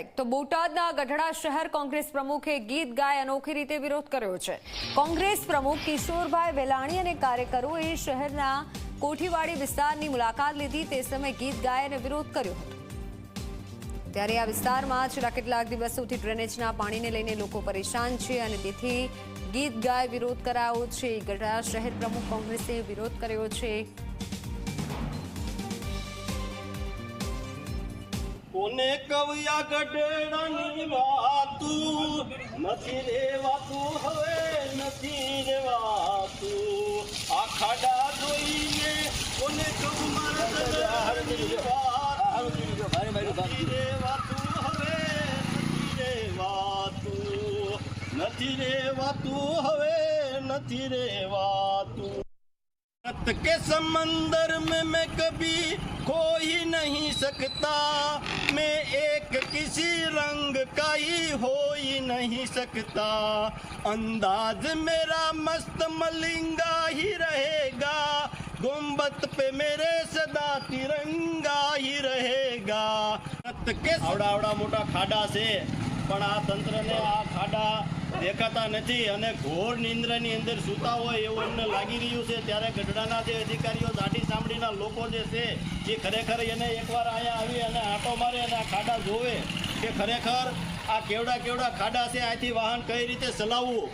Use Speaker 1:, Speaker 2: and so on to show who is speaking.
Speaker 1: Break તો બોટાદના ગઢડા શહેર કોંગ્રેસ પ્રમુખે ગીત ગાય અનોખી રીતે વિરોધ કર્યો છે। કોંગ્રેસ પ્રમુખ કિશોરભાઈ વેલાણી અને કાર્યકરોએ શહેરના કોઠીવાડી વિસ્તારની મુલાકાત લીધી। તે સમયે ગીત ગાય અને વિરોધ કર્યો હતો। ત્યારે આ વિસ્તારમાં છેલ્લા કેટલાક દિવસોથી ડ્રેનેજના પાણીને લઈને લોકો પરેશાન છે અને તેથી ગીત ગાય વિરોધ કરાયો છે। ગઢડા શહેર પ્રમુખ કોંગ્રેસે વિરોધ કર્યો છે।
Speaker 2: કોને કવ્યા ગઢડાની વાતું નથી રેવાતું હવે નથી રેવાતું આ ખાડા જોઈને કોને કહું મારા ગઢડાની વાત નથી રેવાતું હવે નથી રેવાતું હવે નથી રેવાતું। रत के समंदर में मैं कभी खो ही नहीं सकता, मैं एक किसी रंग का ही हो ही नहीं सकता। अंदाज मेरा मस्त मलिंगा ही रहेगा, गुम्बद पे मेरे सदा तिरंगा ही रहेगा। रत के आवड़ा मोटा खाડા છે પણ આ તંત્રને આ ખાડા દેખાતા નથી અને ઘોર નિંદ્રાની અંદર સૂતા હોય એવું એમને લાગી રહ્યું છે। ત્યારે ગઢડાના જે અધિકારીઓ દાઢી સાંભળીના લોકો જે છે એ ખરેખર એને એકવાર અહીંયા આવી અને આંટો મારે અને આ ખાડા જોવે કે ખરેખર આ કેવડા ખાડા છે, આથી વાહન કઈ રીતે ચલાવવું